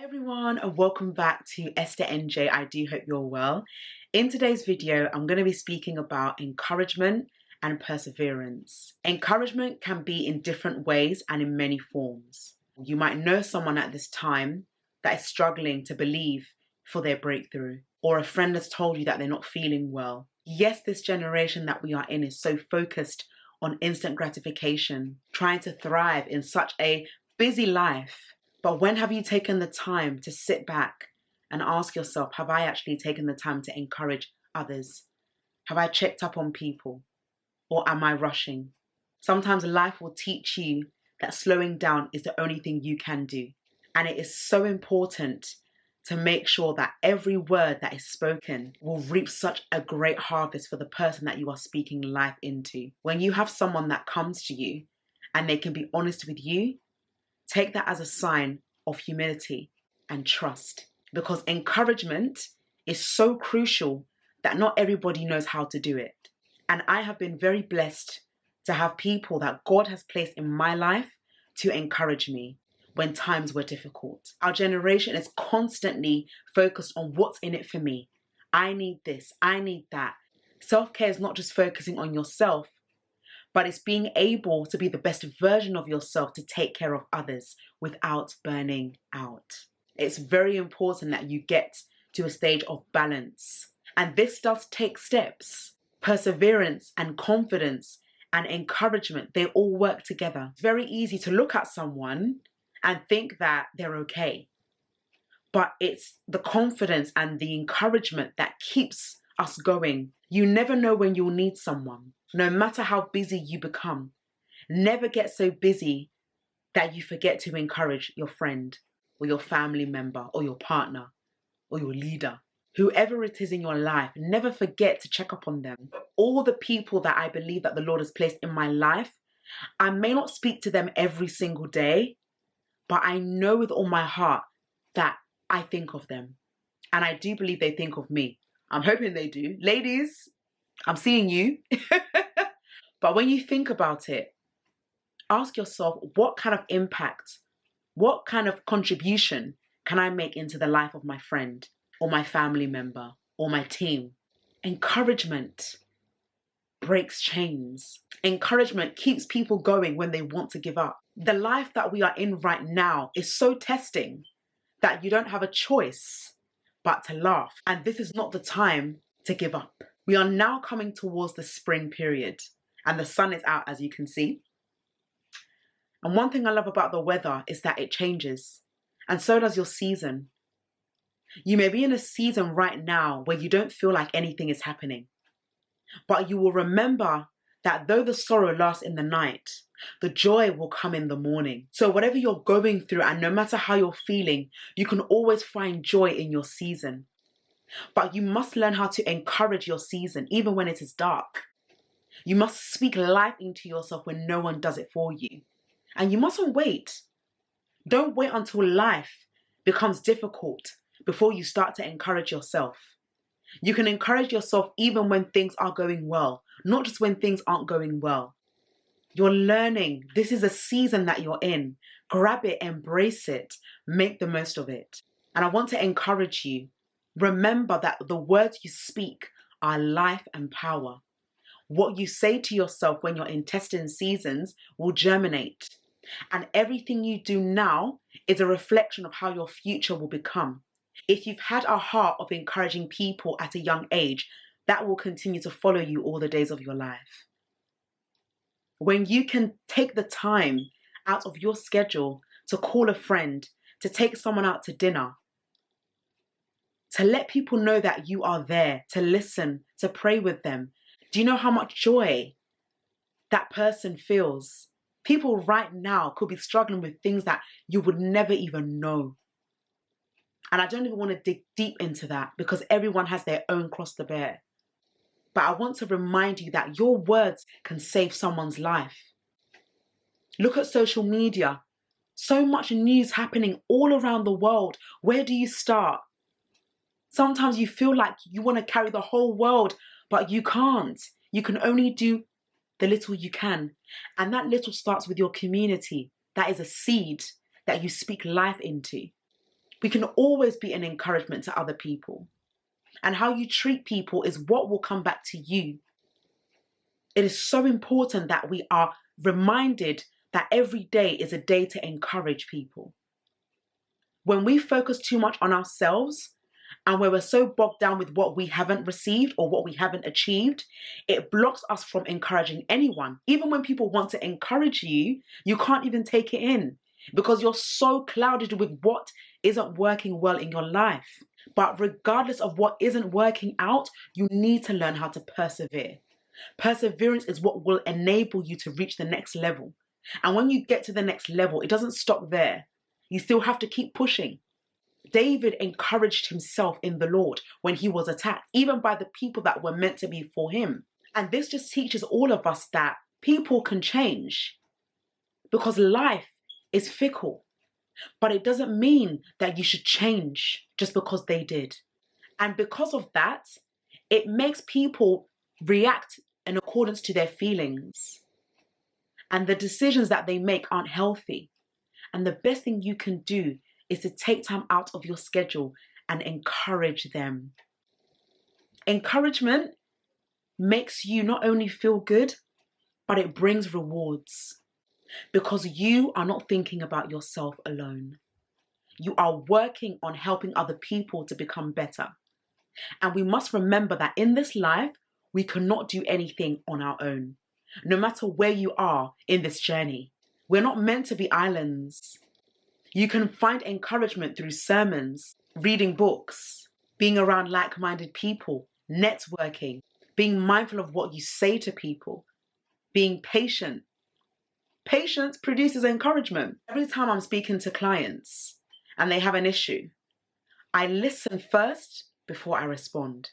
Hi everyone and welcome back to Esther NJ. I do hope you're well. In today's video, I'm going to be speaking about encouragement and perseverance. Encouragement can be in different ways and in many forms. You might know someone at this time that is struggling to believe for their breakthrough, or a friend has told you that they're not feeling well. Yes, this generation that we are in is so focused on instant gratification, trying to thrive in such a busy life. But when have you taken the time to sit back and ask yourself, have I actually taken the time to encourage others? Have I checked up on people? Or am I rushing? Sometimes life will teach you that slowing down is the only thing you can do. And it is so important to make sure that every word that is spoken will reap such a great harvest for the person that you are speaking life into. When you have someone that comes to you and they can be honest with you, take that as a sign of humility and trust, because encouragement is so crucial that not everybody knows how to do it. And I have been very blessed to have people that God has placed in my life to encourage me when times were difficult. Our generation is constantly focused on what's in it for me. I need this, I need that. Self-care is not just focusing on yourself, but it's being able to be the best version of yourself to take care of others without burning out. It's very important that you get to a stage of balance. And this does take steps. Perseverance and confidence and encouragement, they all work together. It's very easy to look at someone and think that they're okay. But it's the confidence and the encouragement that keeps us going. You never know when you'll need someone. No matter how busy you become, never get so busy that you forget to encourage your friend or your family member or your partner or your leader. Whoever it is in your life, never forget to check up on them. All the people that I believe that the Lord has placed in my life, I may not speak to them every single day, but I know with all my heart that I think of them. And I do believe they think of me. I'm hoping they do. Ladies, I'm seeing you. But when you think about it, ask yourself, what kind of impact, what kind of contribution can I make into the life of my friend or my family member or my team? Encouragement breaks chains. Encouragement keeps people going when they want to give up. The life that we are in right now is so testing that you don't have a choice but to laugh. And this is not the time to give up. We are now coming towards the spring period and the sun is out, as you can see. And one thing I love about the weather is that it changes, and so does your season. You may be in a season right now where you don't feel like anything is happening, but you will remember that though the sorrow lasts in the night, the joy will come in the morning. So whatever you're going through, and no matter how you're feeling, you can always find joy in your season. But you must learn how to encourage your season, even when it is dark. You must speak life into yourself when no one does it for you. And you mustn't wait. Don't wait until life becomes difficult before you start to encourage yourself. You can encourage yourself even when things are going well, not just when things aren't going well. You're learning. This is a season that you're in. Grab it, embrace it, make the most of it. And I want to encourage you. Remember that the words you speak are life and power. What you say to yourself when you're in testing seasons will germinate. And everything you do now is a reflection of how your future will become. If you've had a heart of encouraging people at a young age, that will continue to follow you all the days of your life. When you can take the time out of your schedule to call a friend, to take someone out to dinner, to let people know that you are there, to listen, to pray with them. Do you know how much joy that person feels? People right now could be struggling with things that you would never even know. And I don't even want to dig deep into that because everyone has their own cross to bear. But I want to remind you that your words can save someone's life. Look at social media. So much news happening all around the world. Where do you start? Sometimes you feel like you want to carry the whole world, but you can't. You can only do the little you can. And that little starts with your community. That is a seed that you speak life into. We can always be an encouragement to other people. And how you treat people is what will come back to you. It is so important that we are reminded that every day is a day to encourage people. When we focus too much on ourselves and where we're so bogged down with what we haven't received or what we haven't achieved, it blocks us from encouraging anyone. Even when people want to encourage you, you can't even take it in because you're so clouded with what isn't working well in your life. But regardless of what isn't working out, you need to learn how to persevere. Perseverance is what will enable you to reach the next level. And when you get to the next level, it doesn't stop there. You still have to keep pushing. David encouraged himself in the Lord when he was attacked, even by the people that were meant to be for him. And this just teaches all of us that people can change because life is fickle. But it doesn't mean that you should change just because they did. And because of that, it makes people react in accordance to their feelings. And the decisions that they make aren't healthy. And the best thing you can do is to take time out of your schedule and encourage them. Encouragement makes you not only feel good, but it brings rewards. Because you are not thinking about yourself alone. You are working on helping other people to become better. And we must remember that in this life, we cannot do anything on our own. No matter where you are in this journey, we're not meant to be islands. You can find encouragement through sermons, reading books, being around like-minded people, networking, being mindful of what you say to people, being patient. Patience produces encouragement. Every time I'm speaking to clients and they have an issue, I listen first before I respond.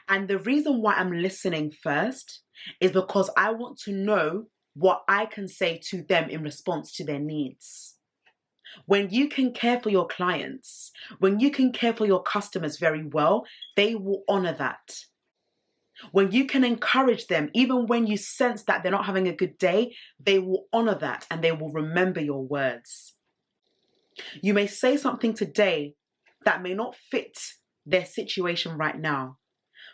And the reason why I'm listening first is because I want to know what I can say to them in response to their needs. When you can care for your clients, when you can care for your customers very well, they will honor that. When you can encourage them, even when you sense that they're not having a good day, they will honor that and they will remember your words. You may say something today that may not fit their situation right now,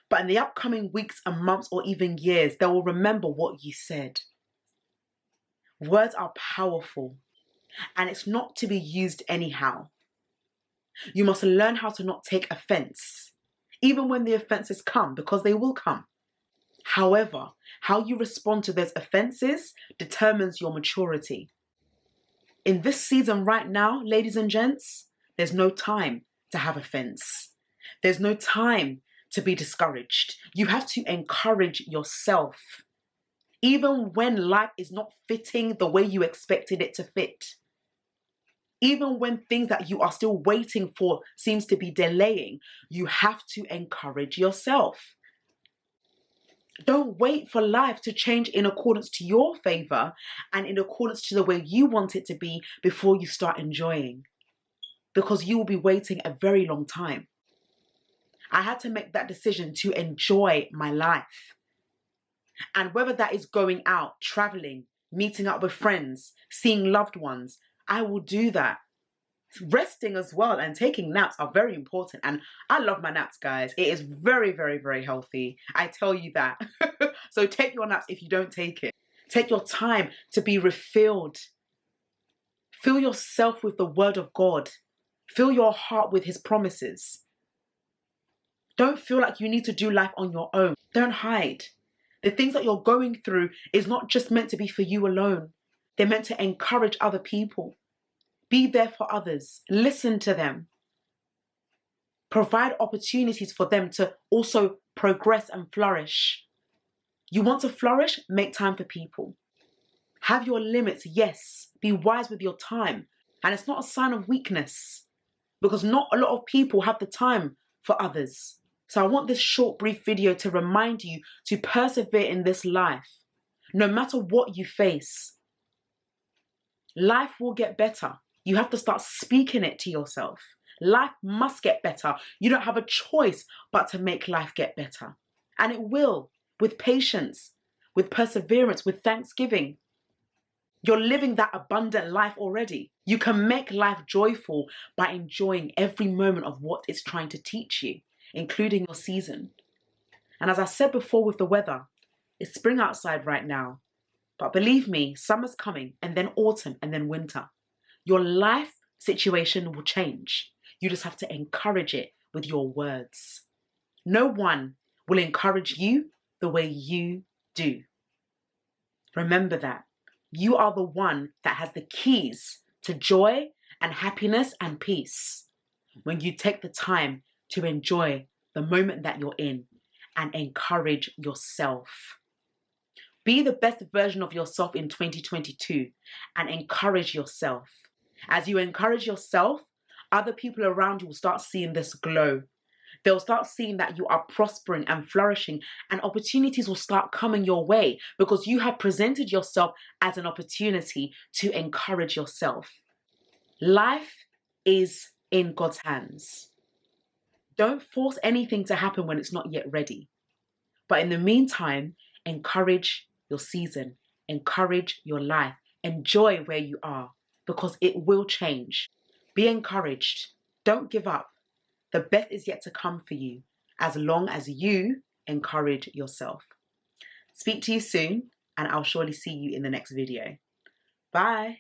but in the upcoming weeks and months or even years, they will remember what you said. Words are powerful, and it's not to be used anyhow. You must learn how to not take offense, even when the offenses come, because they will come. However, how you respond to those offenses determines your maturity. In this season right now, ladies and gents, there's no time to have offense. There's no time to be discouraged. You have to encourage yourself. Even when life is not fitting the way you expected it to fit. Even when things that you are still waiting for seems to be delaying, you have to encourage yourself. Don't wait for life to change in accordance to your favor and in accordance to the way you want it to be before you start enjoying. Because you will be waiting a very long time. I had to make that decision to enjoy my life. And whether that is going out, traveling, meeting up with friends, seeing loved ones, I will do that. Resting as well and taking naps are very important. And I love my naps, guys. It is very, very, very healthy. I tell you that. So take your naps if you don't take it. Take your time to be refilled. Fill yourself with the word of God. Fill your heart with his promises. Don't feel like you need to do life on your own. Don't hide. The things that you're going through is not just meant to be for you alone. They're meant to encourage other people. Be there for others. Listen to them. Provide opportunities for them to also progress and flourish. You want to flourish? Make time for people. Have your limits, yes. Be wise with your time. And it's not a sign of weakness because not a lot of people have the time for others. So I want this short, brief video to remind you to persevere in this life, no matter what you face. Life will get better. You have to start speaking it to yourself. Life must get better. You don't have a choice but to make life get better. And it will, with patience, with perseverance, with thanksgiving. You're living that abundant life already. You can make life joyful by enjoying every moment of what it's trying to teach you, including your season. And as I said before with the weather, it's spring outside right now. But believe me, summer's coming, and then autumn, and then winter. Your life situation will change. You just have to encourage it with your words. No one will encourage you the way you do. Remember that. You are the one that has the keys to joy and happiness and peace when you take the time to enjoy the moment that you're in and encourage yourself. Be the best version of yourself in 2022 and encourage yourself. As you encourage yourself, other people around you will start seeing this glow. They'll start seeing that you are prospering and flourishing, and opportunities will start coming your way because you have presented yourself as an opportunity to encourage yourself. Life is in God's hands. Don't force anything to happen when it's not yet ready. But in the meantime, encourage your season, encourage your life, enjoy where you are because it will change. Be encouraged. Don't give up. The best is yet to come for you as long as you encourage yourself. Speak to you soon, and I'll surely see you in the next video. Bye.